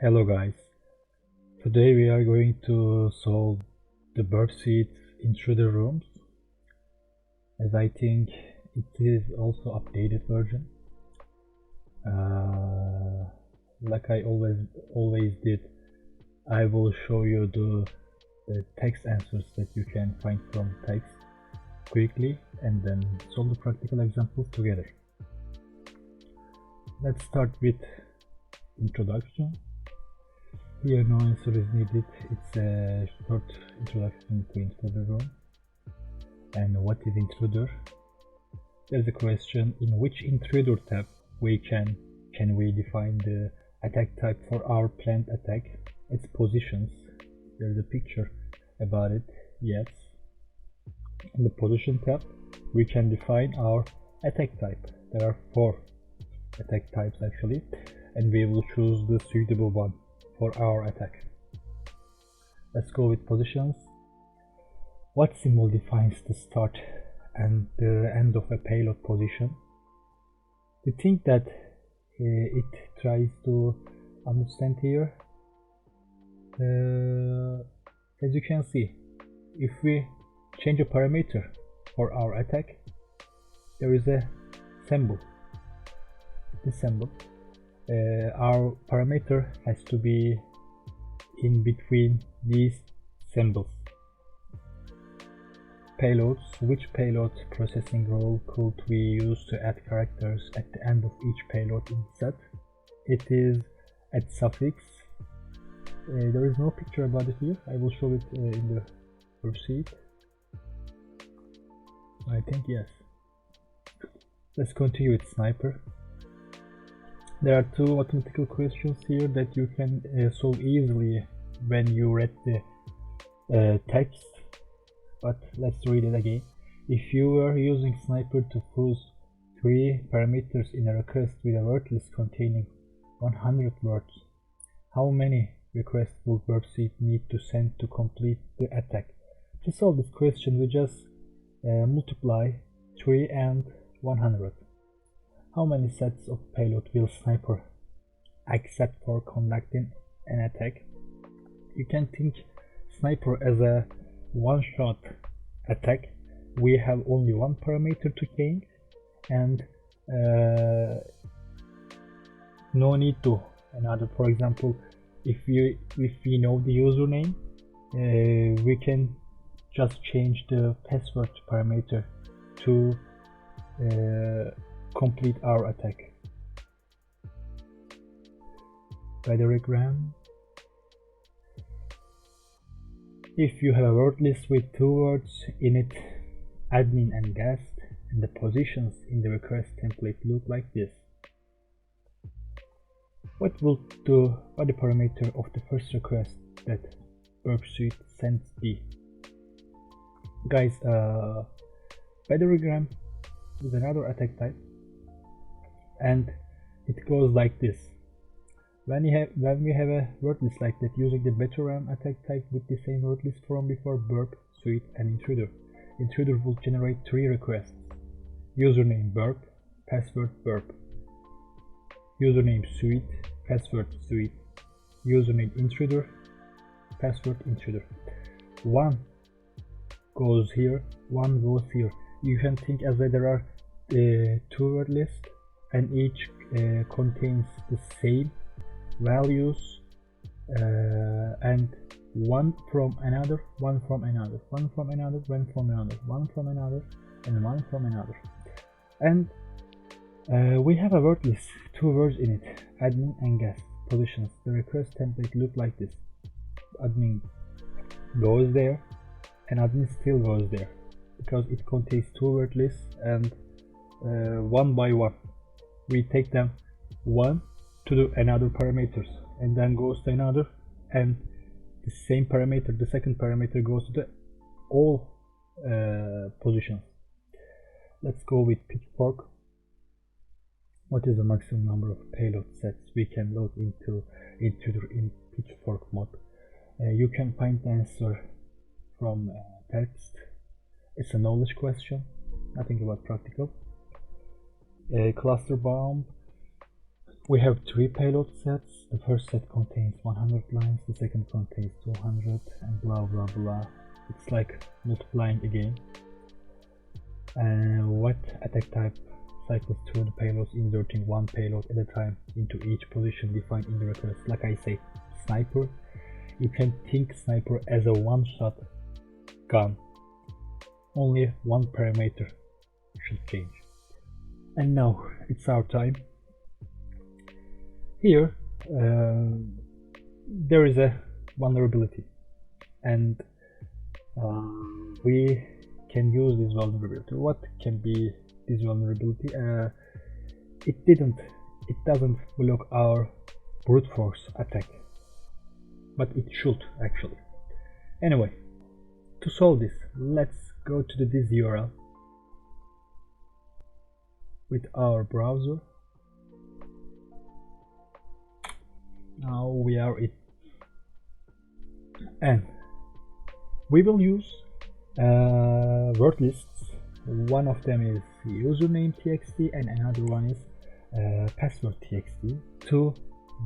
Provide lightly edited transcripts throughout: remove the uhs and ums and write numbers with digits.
Hello guys, today we are going to solve the Burp Intruder rooms, as I think it is also updated version. Like I always did, I will show you the text answers that you can find from text quickly and then solve the practical examples together. Let's start with introduction. Here no answer is needed, it's a short introduction to Intruder room. And what is Intruder? There's a question, in which Intruder tab can we define the attack type for our planned attack, its positions. There's a picture about it, yes. In the position tab we can define our attack type. There are 4 attack types actually, and we will choose the suitable one for our attack. Let's go with positions. What symbol defines the start and the end of a payload position? The thing that it tries to understand here, as you can see, if we change a parameter for our attack, there is a symbol. This symbol, our parameter has to be in between these symbols. Payloads. Which payload processing rule could we use to add characters at the end of each payload in set? It is at suffix. There is no picture about it here. I will show it in the proceed. I think yes. Let's continue with sniper. There are 2 mathematical questions here that you can solve easily when you read the text, but let's read it again. If you were using sniper to fuse 3 parameters in a request with a word list containing 100 words, how many requests will Burp need to send to complete the attack? To solve this question, we just multiply 3 and 100. How many sets of payload will sniper accept for conducting an attack? You can think sniper as a one-shot attack. We have only 1 parameter to change, and no need to another. For example, if we know the username, we can just change the password parameter to complete our attack. Diagram. If you have a word list with 2 words in it, admin and guest, and the positions in the request template look like this, what will the parameter of the first request that Burp sends be? Guys, diagram is another attack type, and it goes like this. When we have a word list like that using the veteran attack type with the same word list from before, Burp, Suite and Intruder. Intruder will generate 3 requests. Username Burp, password Burp. Username Suite, password Suite. Username Intruder, password Intruder. 1 goes here, 1 goes here. You can think as that there are 2 word lists, and each contains the same values, and 1 from another, 1 from another, 1 from another, 1 from another, 1 from another, and 1 from another. And we have a word list, 2 words in it, admin and guest. Positions. The request template look like this. Admin goes there, and admin still goes there, because it contains 2 word lists, and 1 by 1 we take them 1 to do another parameters, and then goes to another, and the same parameter, the second parameter, goes to the all positions. Let's go with pitchfork. What is the maximum number of payload sets we can load into Intruder in pitchfork mode? You can find the answer from text. It's a knowledge question, nothing about practical. Cluster bomb. We have 3 payload sets. The first set contains 100 lines, the second contains 200, and blah blah blah. It's like multiplying again. And what attack type cycles through the payloads, inserting one payload at a time into each position defined in the request. Like I say, sniper, you can think sniper as a one-shot gun. Only one parameter should change. And now it's our time. Here there is a vulnerability, and we can use this vulnerability. What can be this vulnerability? It doesn't block our brute force attack, but it should actually. Anyway, to solve this, let's go to this URL with our browser. Now we are it, and we will use word lists. One of them is username txt and another one is password txt. To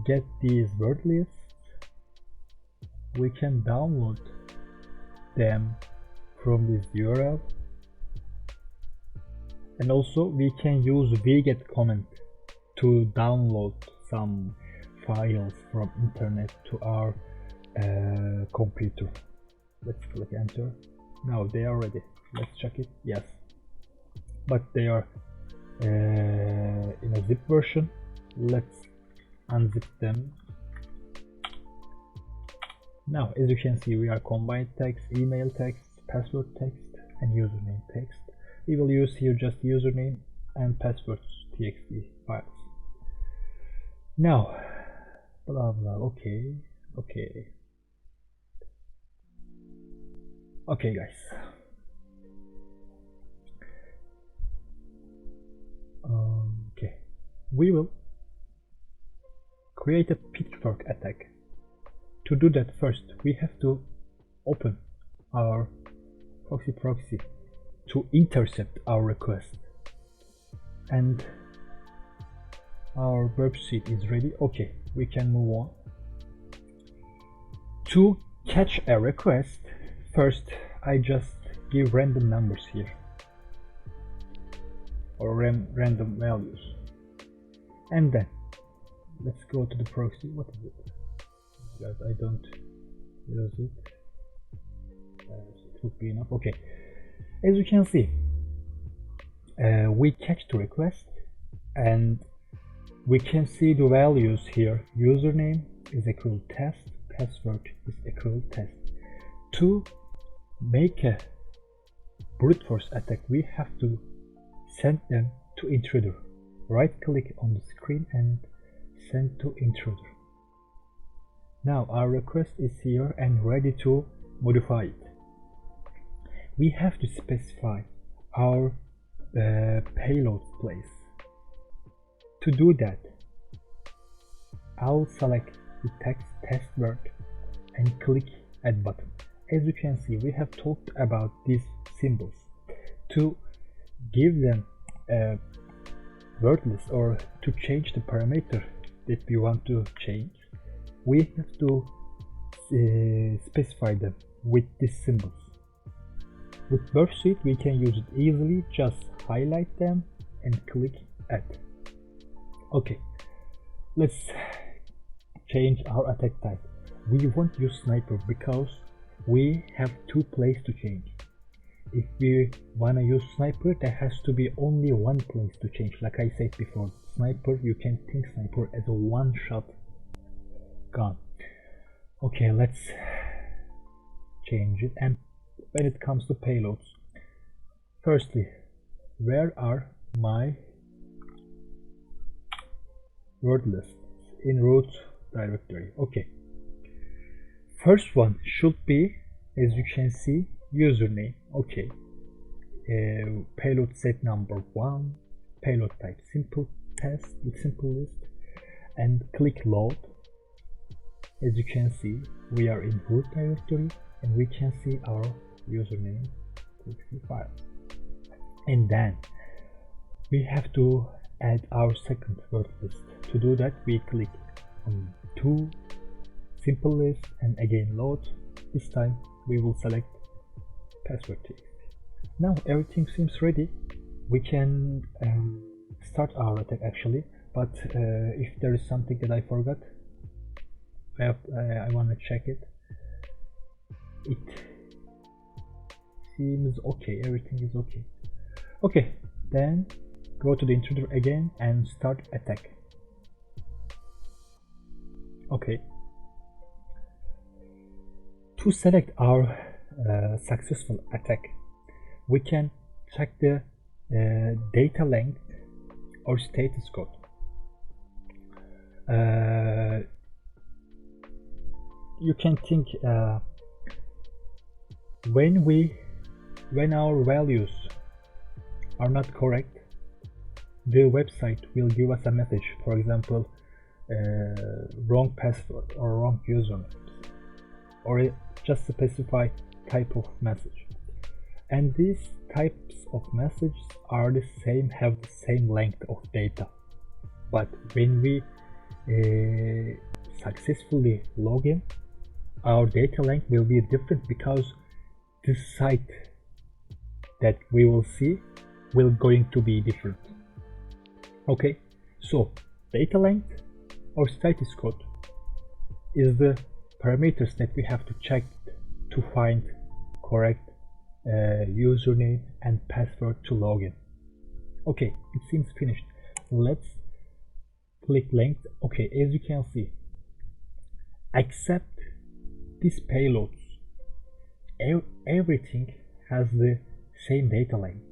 get these word lists, we can download them from this URL, and also we can use wget command to download some files from internet to our computer. Let's click enter. Now they are ready. Let's check it. Yes, but they are in a zip version. Let's unzip them. Now as you can see, we are combined text, email text, password text, and username text. We will use here just username and passwords txt files. Now blah blah. Okay guys, okay, we will create a pitchfork attack. To do that, first we have to open our proxy to intercept our request, and our Burp sheet is ready. Okay, we can move on. To catch a request, first I just give random numbers here, or random values, and then let's go to the proxy. What is it? Guys, I don't use it. It would be enough. Okay, as you can see, we catch the request, and we can see the values here. Username is equal test, password is equal test. To make a brute force attack, we have to send them to Intruder. Right click on the screen and send to Intruder. Now our request is here and ready to modify it. We have to specify our payload place. To do that, I'll select the text test word and click add button. As you can see, we have talked about these symbols. To give them a word list or to change the parameter that we want to change, we have to specify them with these symbols. With Burp sheet we can use it easily. Just highlight them and click add. Okay, let's change our attack type. We won't use sniper because we have 2 places to change. If we wanna use sniper, there has to be only 1 place to change. Like I said before, sniper, you can think sniper as a one-shot gun. Okay, let's change it. And when it comes to payloads, firstly, where are my word lists? In root directory. Okay, first one should be, as you can see, username. Okay, payload set number 1, payload type simple test with simple list, and click load. As you can see, we are in root directory and we can see our username txt file. And then we have to add our second word list. To do that, we click on to simple list and again load. This time we will select password text. Now everything seems ready. We can start our attack actually, but if there is something that I forgot, I want to check it. It seems okay, everything is okay. Okay, then go to the intruder again and start attack. Okay. To select our successful attack, we can check the data length or status code. You can think when our values are not correct, the website will give us a message, for example, wrong password or wrong username, or just specify type of message. And these types of messages are the same, have the same length of data. But when we successfully log in, our data length will be different because the site that we will see will going to be different. Okay, so data length or status code is the parameters that we have to check to find correct username and password to log in. Okay, it seems finished. Let's click length. Okay, as you can see, except these payloads, everything has the same data length,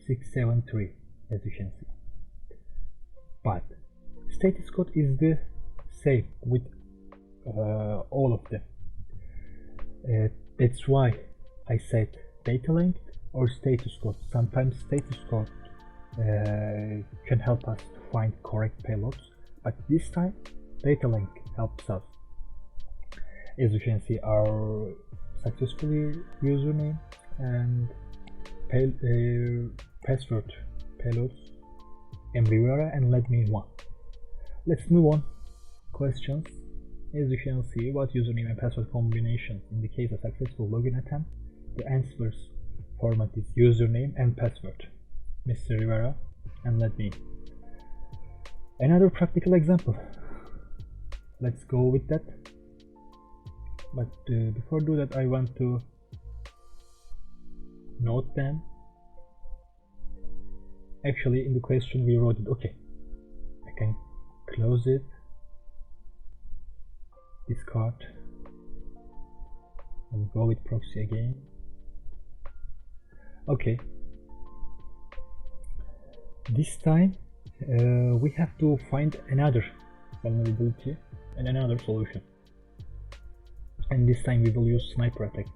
673, as you can see. But status code is the same with all of them. That's why I said data length or status code. Sometimes status code can help us to find correct payloads, but this time data length helps us. As you can see, our successfully username and password payloads Rivera and LetMe1. Let's move on. Questions. As you can see, what username and password combinations indicate a successful login attempt? The answers format is username and password, Mr. Rivera and LetMe. Another practical example. Let's go with that. But before do that, I want to note them. Actually, in the question we wrote it. Okay, I can close it, discard, and go with proxy again. Okay, this time we have to find another vulnerability and another solution, and this time we will use sniper attack.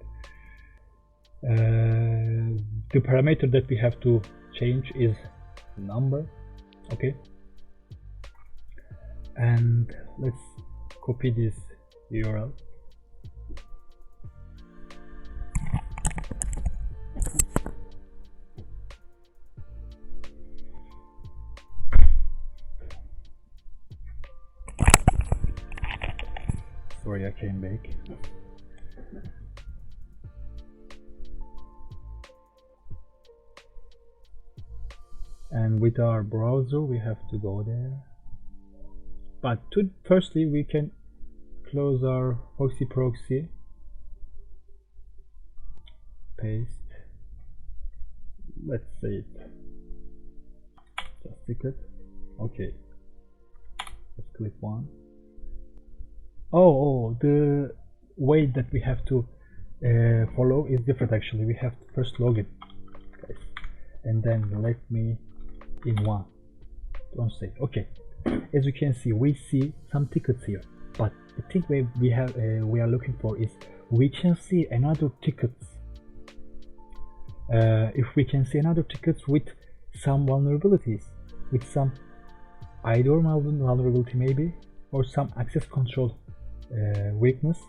The parameter that we have to change is number. Okay, and let's copy this URL. Sorry, I came back. And with our browser we have to go there, but firstly we can close our proxy, paste, let's say it, just stick it. Okay, let's click one. Oh, the way that we have to follow is different. Actually, we have to first log in, guys, and then let me in one. Don't say. Okay, as you can see, we see some tickets here, but the thing we are looking for is we can see another tickets. If we can see another tickets with some vulnerabilities, with some IDOR vulnerability maybe, or some access control weakness.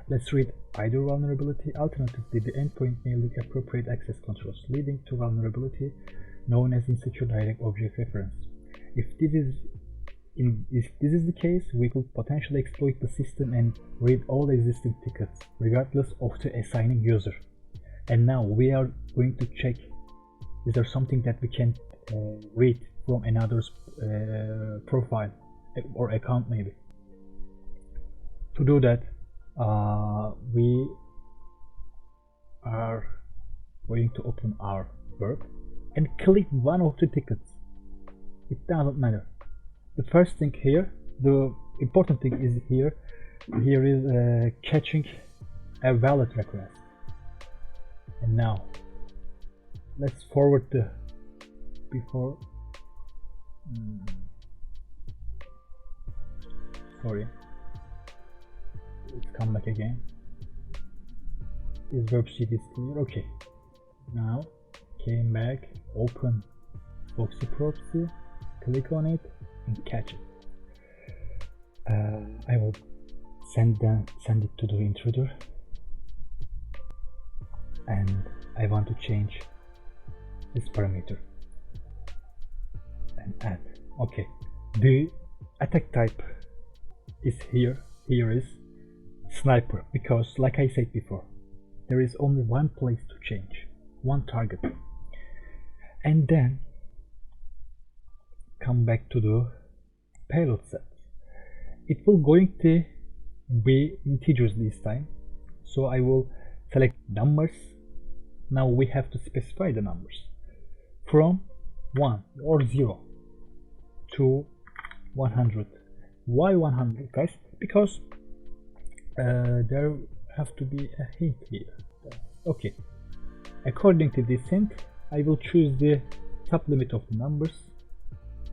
Let's read IDOR vulnerability. Alternatively, the endpoint may look appropriate access controls leading to vulnerability known as insecure direct object reference. If this is the case, we could potentially exploit the system and read all existing tickets regardless of the assigning user. And now we are going to check, is there something that we can read from another's profile or account maybe. To do that, we are going to open our Burp and click one of the tickets. It doesn't matter. The first thing here, the important thing is here is catching a valid request. And now let's forward the before sorry, let's come back again. Is Burp sheet is clear? Okay, now came back, open Foxy proxy, click on it and catch it. I will send it to the intruder, and I want to change this parameter and add. Okay, the attack type is here is sniper, because like I said before, there is only one place to change, one target. And then come back to the payload set. It will going to be integers this time, so I will select numbers. Now we have to specify the numbers from 1 or 0 to 100. Why 100, guys? Because there have to be a hint here. Okay, according to this hint, I will choose the top limit of the numbers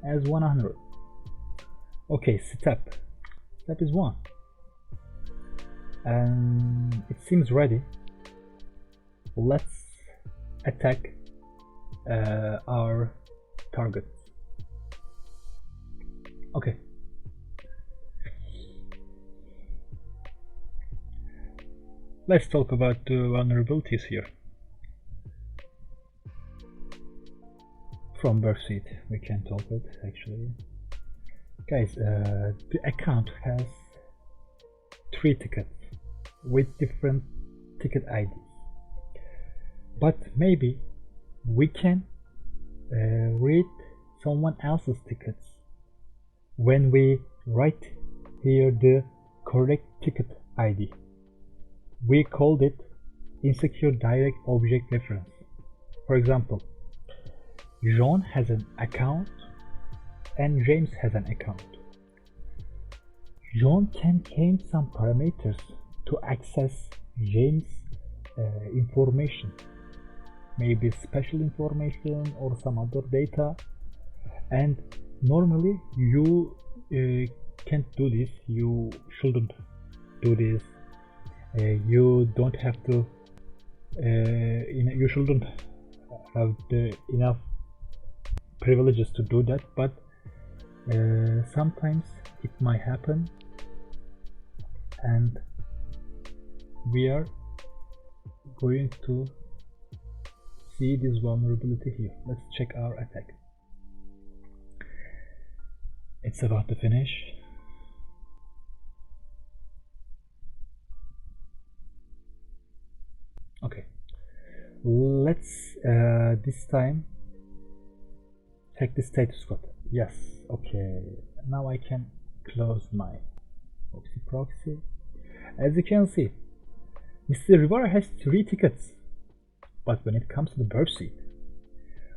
as 100. Okay, step is 1, and it seems ready. Let's attack our targets. Okay, let's talk about the vulnerabilities here. From Burp sheet we can talk it actually. Guys, the account has 3 tickets with different ticket IDs, but maybe we can read someone else's tickets when we write here the correct ticket ID. We called it insecure direct object reference. For example, John has an account and James has an account. John can change some parameters to access James' information, maybe special information or some other data, and normally you can't do this, you shouldn't do this, you don't have to, you shouldn't have the enough privileges to do that, but sometimes it might happen, and we are going to see this vulnerability here. Let's check our attack. It's about to finish. Okay, let's this time check the status code. Yes, okay, now I can close my Foxy proxy. As you can see, Mr. Rivera has 3 tickets, but when it comes to the Burp sheet,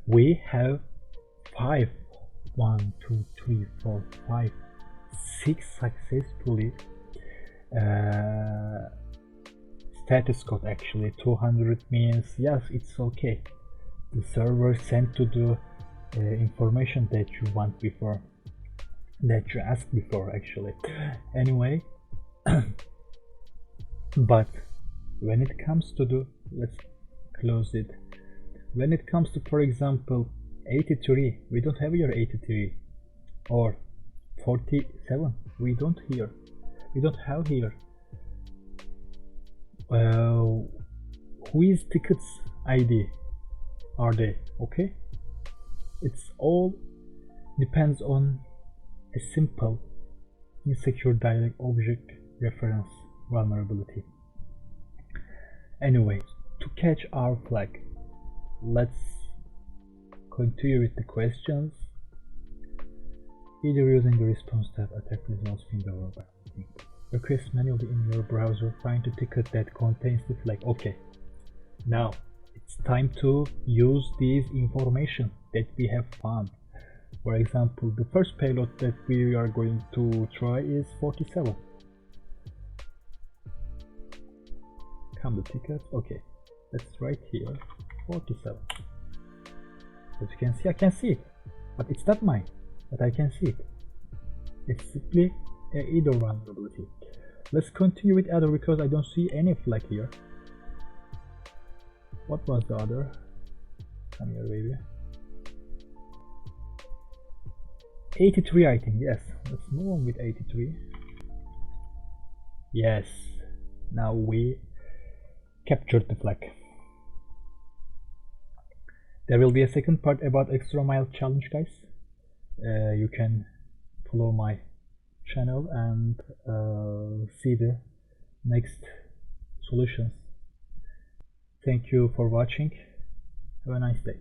we have 5, 1, 2, 3, 4, 5, 6 successfully status code. Actually 200 means yes, it's okay, the server sent to the information that you want before, that you asked before actually. Anyway, but when it comes to the, let's close it, when it comes to, for example, 83, we don't have here 83, or 47, we don't have here who is tickets ID are they? Okay, It's all depends on a simple insecure direct object reference vulnerability. Anyway, to catch our flag, let's continue with the questions. Either using the response tab, attack results window, or by request manually in your browser, find the ticket that contains the flag. Okay, now it's time to use these information that we have found. For example, the first payload that we are going to try is 47. Come the tickets. Okay, that's right here, 47. As you can see, I can see it, but it's not mine, but I can see it. It's simply a either vulnerability. Let's continue with other because I don't see any flag here. What was the other? Come here, baby. 83, I think. Yes, let's move on with 83. Yes, now we captured the flag. There will be a second part about extra mile challenge, guys. You can follow my channel and see the next solutions. Thank you for watching. Have a nice day.